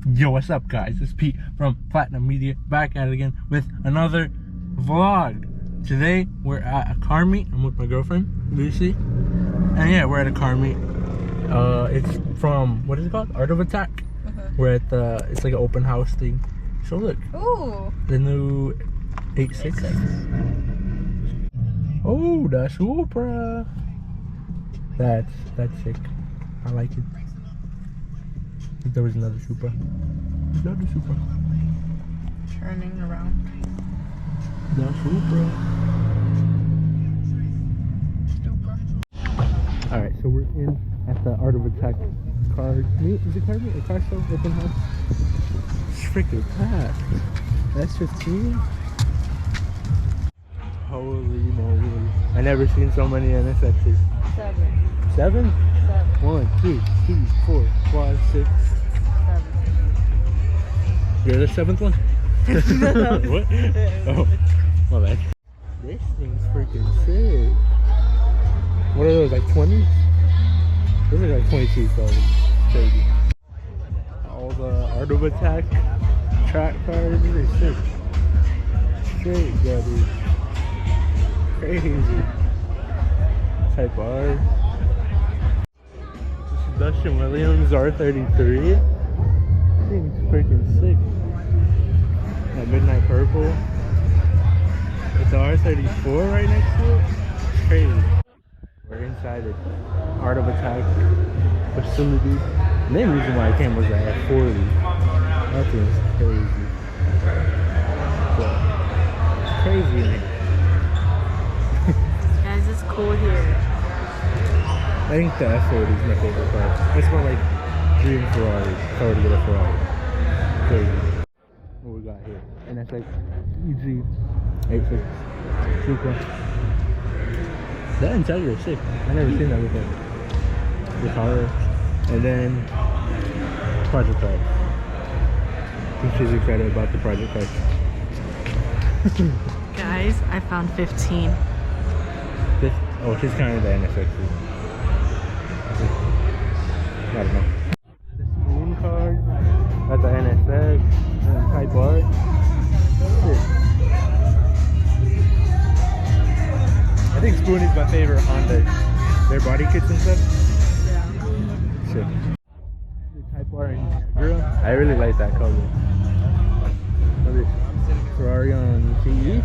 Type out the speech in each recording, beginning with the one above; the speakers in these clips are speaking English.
Yo, what's up, guys? It's Pete from Platinum Media, back at it again with another vlog. Today we're at a car meet. I'm with my girlfriend, Lucy, and yeah, we're at a car meet. It's from, what is it called? Art of Attack. We're at the, it's like an open house thing. So look, ooh, the new 86. Oh, the Supra. That's sick. I like it. I think there was another Supra. Another Supra. turning around. The Supra. Alright, so we're in at the Art of Attack car meet. Is it car meet or car show? Open house? It's freaking packed. That's 15. Holy moly. I never seen so many NSXs. 7? 1, 2, 3, 4, 5, 6. 7. You're the 7th one? What? Oh, my bad. This thing's freaking sick. What are those, like 20s? Those are like 22, so it's crazy. All the Art of Attack track cars, these are sick. Straight, yeah, dude. Crazy. Type R. This is Dustin Williams R33. This thing's freaking sick. That midnight purple. With the R34 right next to it. It's crazy. We're inside the Art of Attack facility. The main reason why I came was at 40. That thing's crazy. But it's crazy in here. Guys, it's cool here. I think the F40 is my favorite car. It's more like dream Ferrari. If I were to get a Ferrari. Crazy. What we got here? NSX EG86 Supra. That interior is sick. I never seen that before. The car. And then Project Cars. I think she's excited about the Project Cars. Guys, I found 15. Oh, she's kind of the NSX. I don't know. The spoon card. Got the NSX. And Type R. I think Spoon is my favorite Honda. Their body kits and stuff. Yeah. Sick. The Type R and Integra. I really like that color. What is Ferrari on TEs?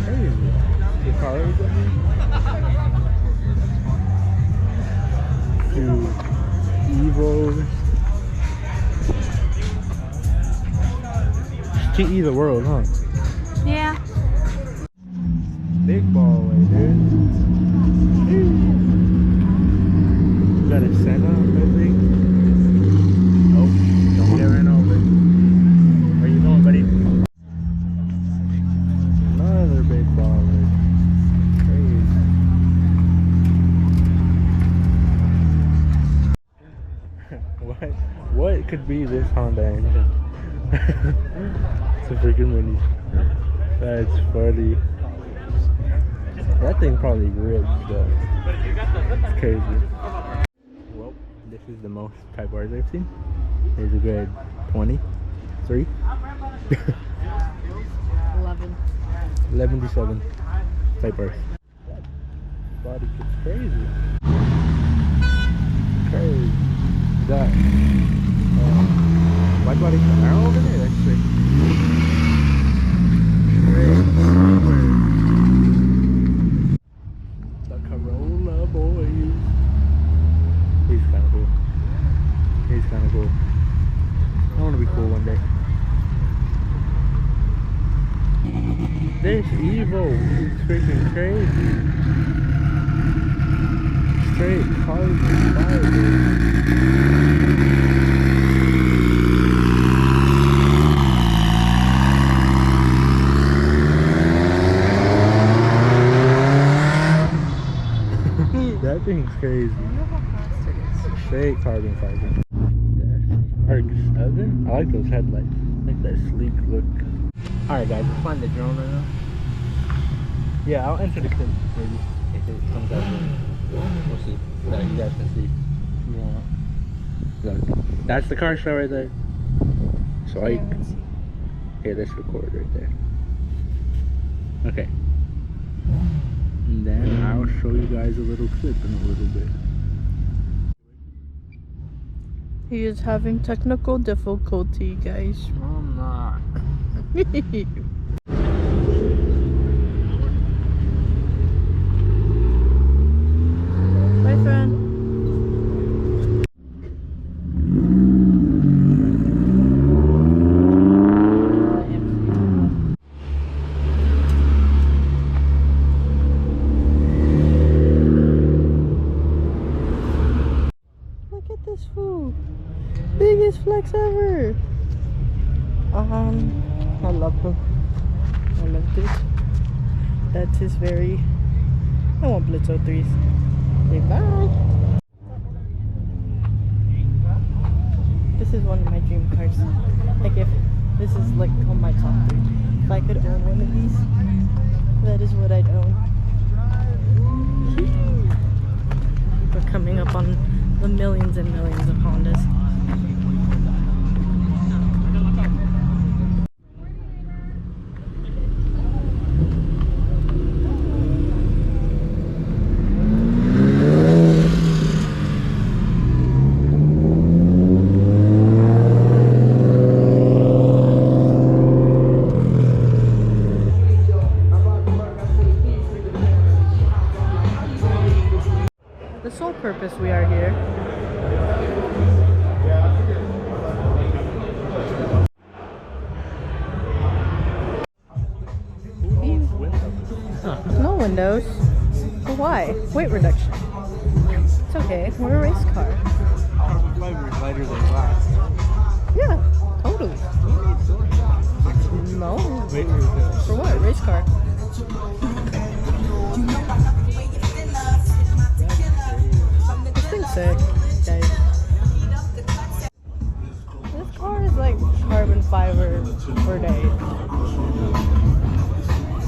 Crazy. The cars on here. Two Evos. TE the world, huh? Yeah. Big ball way, dude. We got a Senna, I think. Oh, don't get ran over. Where you going, buddy? Another big ball way. Crazy. What could be this Honda engine? It's a freaking mini. That's funny. That thing probably ripped though. It's crazy. Well, this is the most Type R's I've seen. Here's a good 23. 11. 11-7 Type R's. That body gets crazy. Crazy. That wide body Camaro over there? That's sick. The Corolla boys. He's kind of cool. He's kind of cool. I want to be cool one day. This Evo is freaking crazy. Straight carbon fiber. That thing's crazy. Straight carbon fiber. RX-7? I like those headlights. I like that sleek look. Alright guys, let's find the drone right now. Yeah, I'll enter the clip maybe if it comes out. We'll see. So you guys can see. Yeah. Look, that's the car show right there. So here, let's record right there. Okay. And then I'll show you guys a little clip in a little bit. He is having technical difficulty, guys. I'm not. Bye, friend. Look at this fool. Biggest flex ever. I love him. I love this. That's his very. I want Blitzo 3s. Say bye. This is one of my dream cars. Like if this is like on my top 3. If I could own one of these, that is what I'd own. We're coming up on the millions and millions of Hondas. The sole purpose we are here. No windows. But why? Weight reduction. It's okay. We're a race car. Carbon fiber is lighter than glass. Yeah, totally. No. Wait, reduction. For what? Race car. This thing's sick, guys. This car is like carbon fiber per day.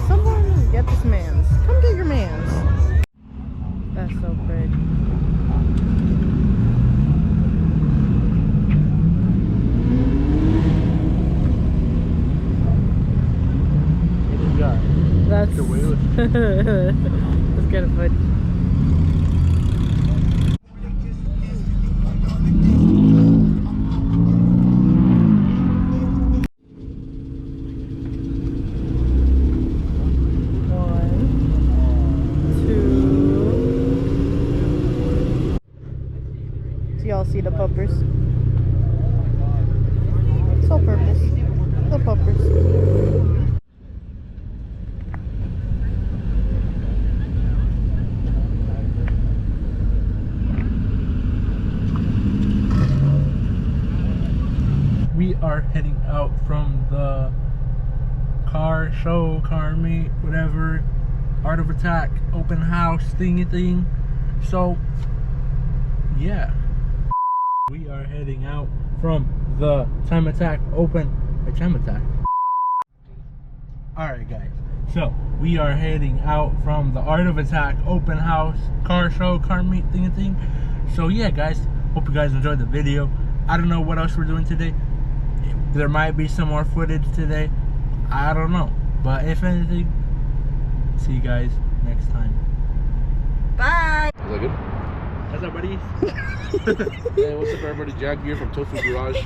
Someone get this man's. Come get your man's. That's so pretty. That's Let's get a foot. Y'all see the puppers? Sole purpose. The puppers. We are heading out from the car show, car meet, whatever, Art of Attack, open house, thingy thing. So, yeah. We are heading out from the Time Attack Time Attack. Alright guys, so we are heading out from the Art of Attack open house, car show, car meet thingy thing. So yeah guys, hope you guys enjoyed the video. I don't know what else we're doing today. There might be some more footage today. I don't know. But if anything, see you guys next time. Bye! Is that good? What's up, buddy? Hey, what's up, everybody? Jack here from Tofu Garage.